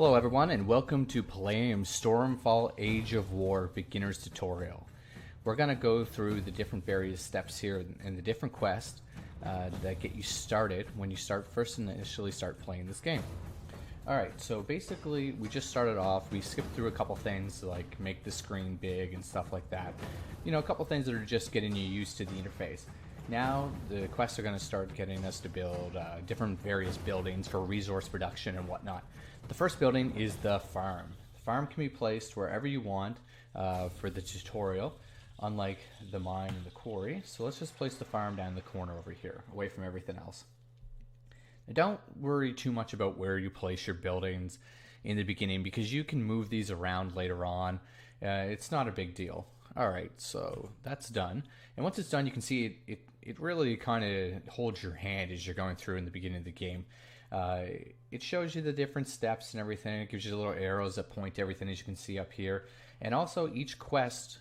Hello everyone and welcome to Plarium Stormfall Age of War Beginner's Tutorial. We're going to go through the different various steps here and the different quests that get you started when you initially start playing this game. Alright, so basically we just started off, we skipped through a couple things like make the screen big and stuff like that. You know, a couple things that are just getting you used to the interface. Now the quests are going to start getting us to build different various buildings for resource production and whatnot. The first building is the farm. The farm can be placed wherever you want for the tutorial, unlike the mine and the quarry. So let's just place the farm down in the corner over here, away from everything else. Now don't worry too much about where you place your buildings in the beginning because you can move these around later on. It's not a big deal. Alright, so that's done. And once it's done, you can see it really kind of holds your hand as you're going through in the beginning of the game. It shows you the different steps and everything. It gives you little arrows that point to everything, as you can see up here. And also each quest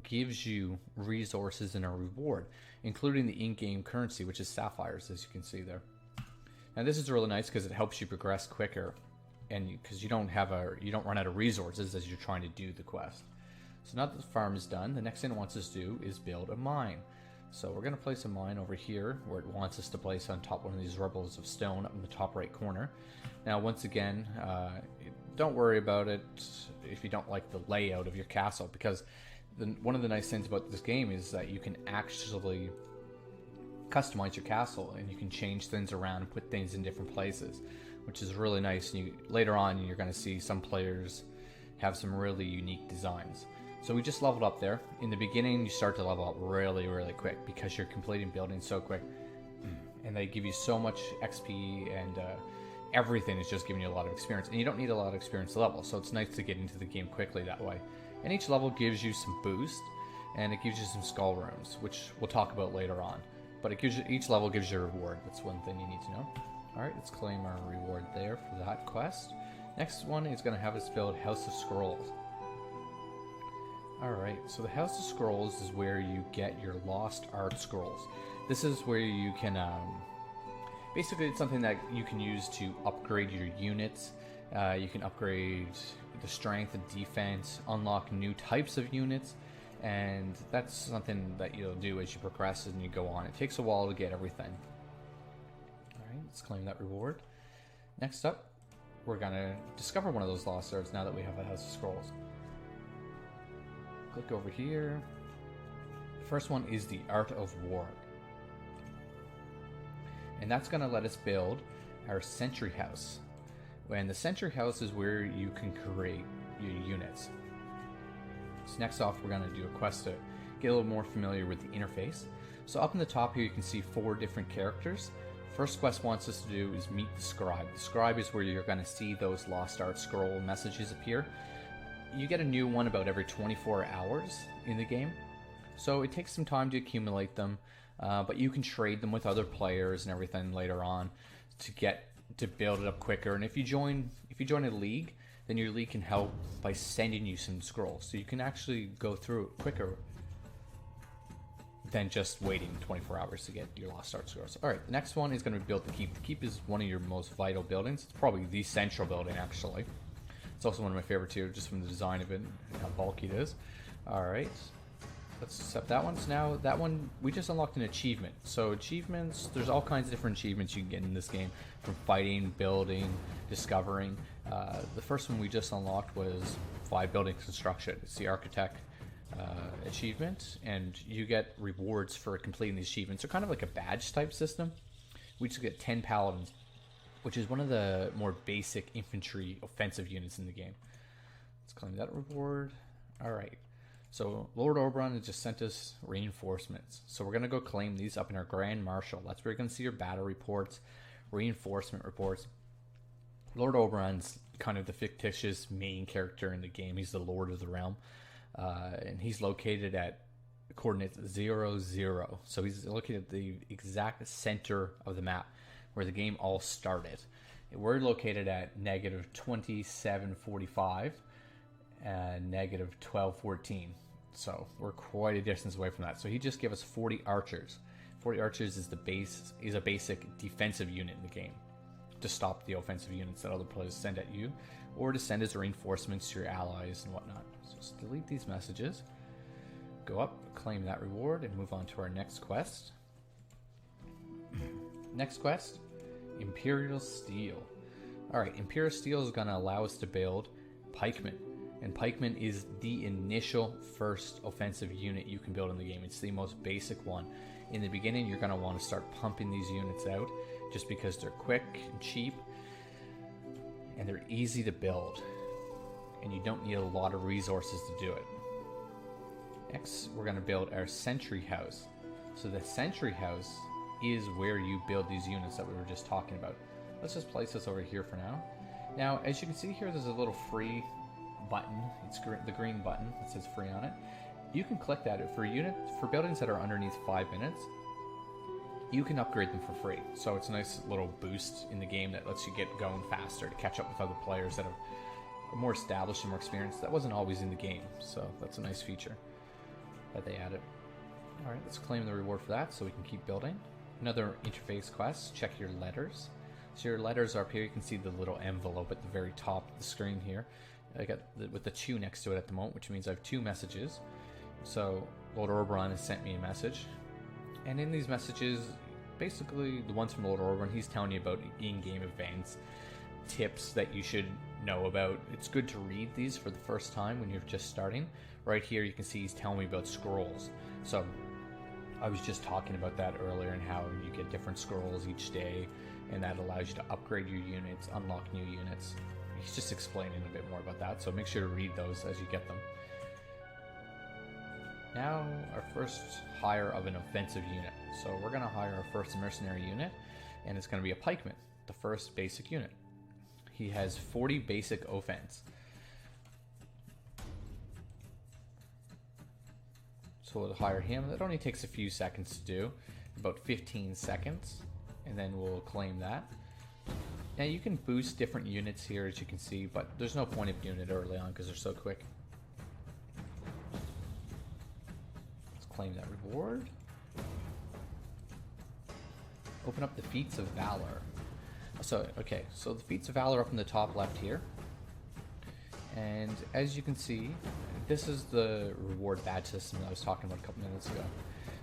gives you resources and a reward, including the in-game currency, which is sapphires, as you can see there. Now this is really nice because it helps you progress quicker, and because you don't run out of resources as you're trying to do the quest. So now that the farm is done, the next thing it wants us to do is build a mine. So we're going to place a mine over here where it wants us to place on top of one of these rubbles of stone up in the top right corner. Now once again, don't worry about it if you don't like the layout of your castle, because one of the nice things about this game is that you can actually customize your castle and you can change things around and put things in different places, which is really nice. And later on you're going to see some players have some really unique designs. So we just leveled up there. In the beginning, you start to level up really, really quick because you're completing buildings so quick. And they give you so much XP, and everything is just giving you a lot of experience. And you don't need a lot of experience to level, so it's nice to get into the game quickly that way. And each level gives you some boost, and it gives you some skull rooms, which we'll talk about later on. But each level gives you a reward. That's one thing you need to know. Alright, let's claim our reward there for that quest. Next one is going to have us build House of Scrolls. Alright, so the House of Scrolls is where you get your lost art scrolls. This is where you can, basically it's something that you can use to upgrade your units. You can upgrade the strength and defense, unlock new types of units, and that's something that you'll do as you progress and you go on. It takes a while to get everything. Alright, let's claim that reward. Next up, we're going to discover one of those lost arts now that we have a House of Scrolls. Click over here. The first one is the Art of War. And that's going to let us build our Sentry House. And the Sentry House is where you can create your units. So next off, we're going to do a quest to get a little more familiar with the interface. So up in the top here, you can see 4 different characters. First quest wants us to do is meet the Scribe. The Scribe is where you're going to see those Lost Art Scroll messages appear. You get a new one about every 24 hours in the game, so it takes some time to accumulate them, but you can trade them with other players and everything later on to build it up quicker. And if you join a league, then your league can help by sending you some scrolls, so you can actually go through it quicker than just waiting 24 hours to get your Lost Art Scrolls. Alright, the next one is going to be build the Keep. The Keep is one of your most vital buildings. It's probably the central building, actually. It's also one of my favorite too, just from the design of it and how bulky it is. Alright, let's accept that one. So now that one, we just unlocked an achievement. So achievements, there's all kinds of different achievements you can get in this game, from fighting, building, discovering. The first one we just unlocked was 5 building construction. It's the Architect achievement, and you get rewards for completing these achievements. They're kind of like a badge type system. We just get 10 paladins, which is one of the more basic infantry offensive units in the game. Let's claim that reward. Alright, so Lord Oberon has just sent us reinforcements. So we're going to go claim these up in our Grand Marshal. That's where you're going to see your battle reports, reinforcement reports. Lord Oberon's kind of the fictitious main character in the game. He's the Lord of the Realm. And he's located at coordinates 0, 0. So he's located at the exact center of the map, where the game all started. We're located at negative 2745 and negative 1214. So we're quite a distance away from that. So he just gave us 40 archers. 40 archers is a basic defensive unit in the game. to stop the offensive units that other players send at you, or to send as reinforcements to your allies and whatnot. So just delete these messages, go up, claim that reward, and move on to our next quest. Next quest, Imperial Steel. Alright, Imperial Steel is going to allow us to build Pikemen. And Pikemen is the initial first offensive unit you can build in the game. It's the most basic one. In the beginning, you're going to want to start pumping these units out just because they're quick and cheap. And they're easy to build. And you don't need a lot of resources to do it. Next, we're going to build our Sentry House. So the Sentry House is where you build these units that we were just talking about. Let's just place this over here for now. Now, as you can see here, there's a little free button. It's the green button that says free on it. You can click that for buildings that are underneath 5 minutes. You can upgrade them for free. So it's a nice little boost in the game that lets you get going faster to catch up with other players that are more established and more experienced. That wasn't always in the game, so that's a nice feature that they added. Alright, let's claim the reward for that so we can keep building. Another interface quest, check your letters. So your letters are up here. You can see the little envelope at the very top of the screen here. I got with the 2 next to it at the moment, which means I have 2 messages. So Lord Oberon has sent me a message. And in these messages, basically the ones from Lord Oberon, he's telling you about in-game events, tips that you should know about. It's good to read these for the first time when you're just starting. Right here you can see he's telling me about scrolls. So I was just talking about that earlier and how you get different scrolls each day, and that allows you to upgrade your units, unlock new units. He's just explaining a bit more about that, so make sure to read those as you get them. Now, our first hire of an offensive unit. So we're going to hire our first mercenary unit, and it's going to be a pikeman, the first basic unit. He has 40 basic offense. So we'll hire him. That only takes a few seconds to do, about 15 seconds, and then we'll claim that. Now you can boost different units here, as you can see, but there's no point of doing it early on because they're so quick. Let's claim that reward. Open up the Feats of Valor. So the Feats of Valor up in the top left here. And as you can see, this is the reward badge system that I was talking about a couple minutes ago.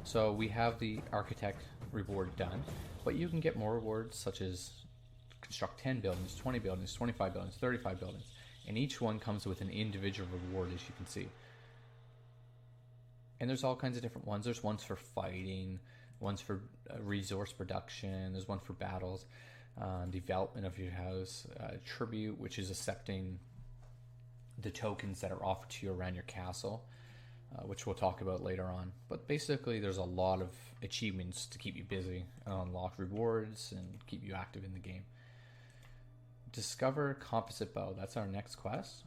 So we have the Architect reward done, but you can get more rewards such as construct 10 buildings, 20 buildings, 25 buildings, 35 buildings, and each one comes with an individual reward, as you can see. And there's all kinds of different ones. There's ones for fighting, ones for resource production, there's one for battles, development of your house, tribute, which is accepting the tokens that are offered to you around your castle, which we'll talk about later on. But basically there's a lot of achievements to keep you busy, unlock rewards, and keep you active in the game. Discover Composite Bow, that's our next quest.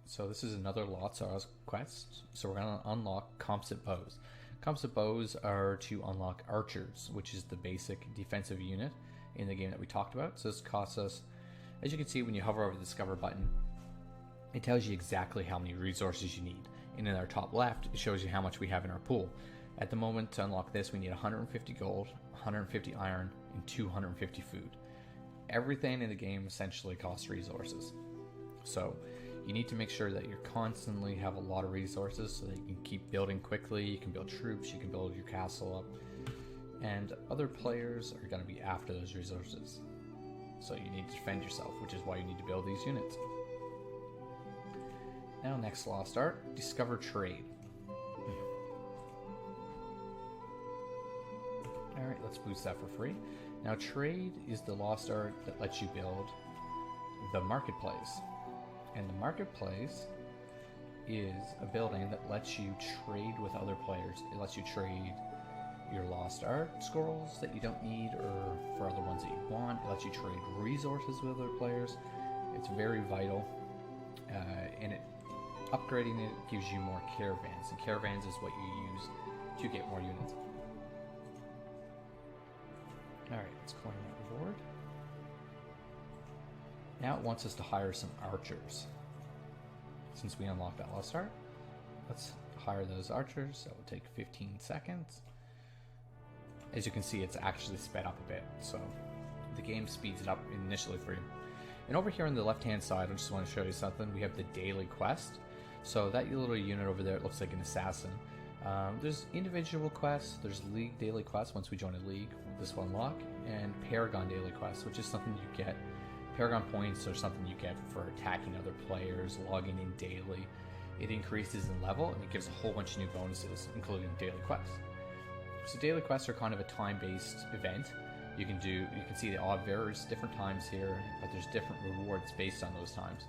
So this is another Lotsar's quest. So we're going to unlock Composite Bows. Composite Bows are to unlock archers, which is the basic defensive unit in the game that we talked about. So this costs us, as you can see when you hover over the Discover button, it tells you exactly how many resources you need. And in our top left, it shows you how much we have in our pool. At the moment, to unlock this, we need 150 gold, 150 iron, and 250 food. Everything in the game essentially costs resources. So you need to make sure that you constantly have a lot of resources so that you can keep building quickly, you can build troops, you can build your castle up, and other players are going to be after those resources. So you need to defend yourself, which is why you need to build these units. Now next Lost Art, Discover Trade. Alright, let's boost that for free. Now Trade is the Lost Art that lets you build the Marketplace. And the Marketplace is a building that lets you trade with other players. It lets you trade your Lost Art scrolls that you don't need or for other ones that you want. It lets you trade resources with other players. It's very vital. And upgrading it gives you more caravans. And caravans is what you use to get more units. Alright, let's claim that reward. Now it wants us to hire some archers. Since we unlocked that Lost Art, let's hire those archers. That will take 15 seconds. As you can see, it's actually sped up a bit, so the game speeds it up initially for you. And over here on the left hand side, I just want to show you something. We have the daily quest. So that little unit over there, it looks like an assassin. There's individual quests, there's league daily quests once we join a league, this will unlock, and Paragon daily quests, which is something you get. Paragon points are something you get for attacking other players, logging in daily. It increases in level and it gives a whole bunch of new bonuses, including daily quests. So daily quests are kind of a time-based event. You can see the odd various different times here, but there's different rewards based on those times.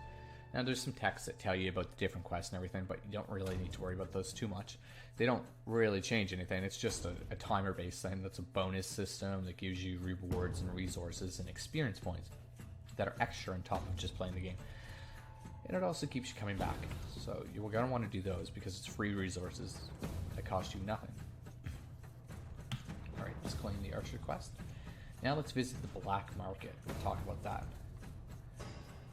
Now there's some texts that tell you about the different quests and everything, but you don't really need to worry about those too much. They don't really change anything. It's just a timer-based thing. That's a bonus system that gives you rewards and resources and experience points that are extra on top of just playing the game. And it also keeps you coming back. So you're going to want to do those because it's free resources that cost you nothing. Alright, let's claim the Archer quest. Now let's visit the Black Market. We'll talk about that.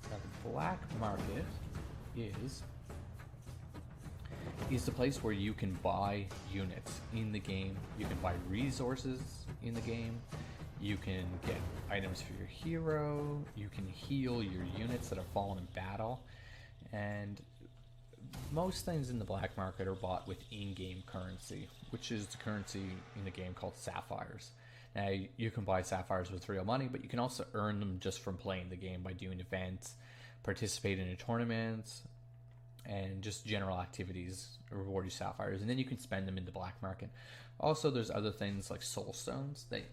Now the Black Market is the place where you can buy units in the game. You can buy resources in the game. You can get items for your hero. You can heal your units that have fallen in battle. And most things in the Black Market are bought with in-game currency, which is the currency in the game called sapphires. Now, you can buy sapphires with real money, but you can also earn them just from playing the game by doing events, participating in tournaments, and just general activities reward you sapphires. And then you can spend them in the Black Market. Also, there's other things like soul stones. They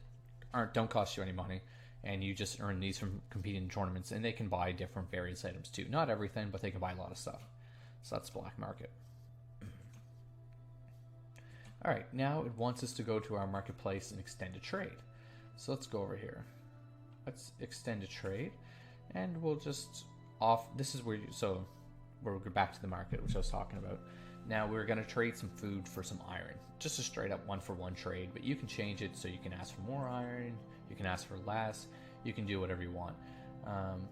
don't cost you any money, and you just earn these from competing in tournaments, and they can buy different various items too. Not everything, but they can buy a lot of stuff. So that's Black Market. Alright, now it wants us to go to our marketplace and extend a trade. So let's go over here. Let's extend a trade, and we'll just this is where we'll go back to the market, which I was talking about. Now we're going to trade some food for some iron. Just a straight up one-for-one trade, but you can change it so you can ask for more iron, you can ask for less, you can do whatever you want.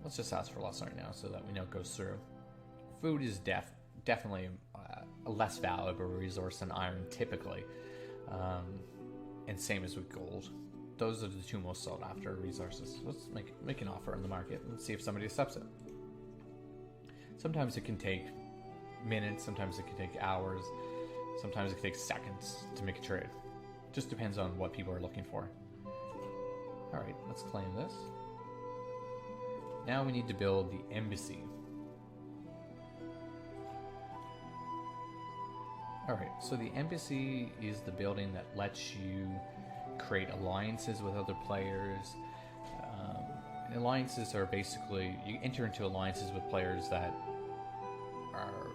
Let's just ask for less right now so that we know it goes through. Food is definitely a less valuable resource than iron typically, and same as with gold. Those are the two most sought after resources. Let's make an offer on the market and see if somebody accepts it. Sometimes it can take minutes, sometimes it can take hours, sometimes it can take seconds to make a trade. Just depends on what people are looking for. Alright, let's claim this. Now we need to build the embassy. Alright, so the embassy is the building that lets you create alliances with other players. Alliances are basically, you enter into alliances with players that are,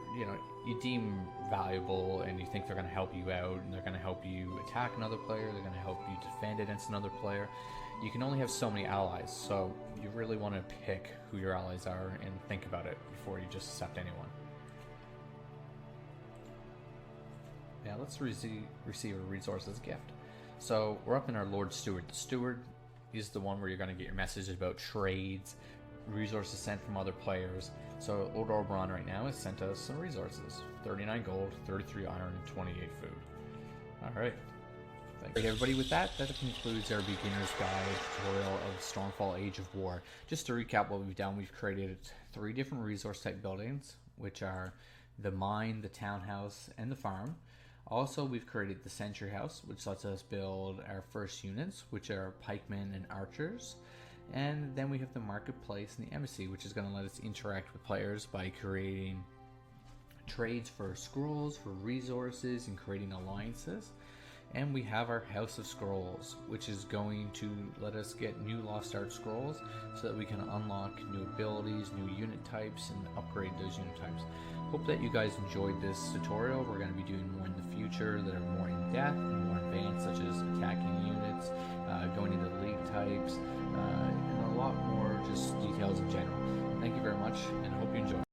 you deem valuable and you think they're going to help you out, and they're going to help you attack another player, they're going to help you defend against another player. You can only have so many allies, so you really want to pick who your allies are and think about it before you just accept anyone. Now let's receive a resource as a gift. So we're up in our Lord Steward. The Steward is the one where you're going to get your messages about trades, resources sent from other players. So Lord Oberon right now has sent us some resources. 39 gold, 33 iron, and 28 food. Alright. Thank you everybody. With that concludes our beginner's guide tutorial of Stormfall Age of War. Just to recap what we've done, we've created 3 different resource type buildings, which are the mine, the townhouse, and the farm. Also, we've created the Sentry House, which lets us build our first units, which are pikemen and archers. And then we have the marketplace and the embassy, which is going to let us interact with players by creating trades for scrolls, for resources, and creating alliances. And we have our House of Scrolls, which is going to let us get new Lost Art scrolls so that we can unlock new abilities, new unit types, and upgrade those unit types. Hope that you guys enjoyed this tutorial. We're going to be doing more in the future that are more in depth and more advanced, such as attacking units, going into league types, and a lot more just details in general. Thank you very much, and I hope you enjoy.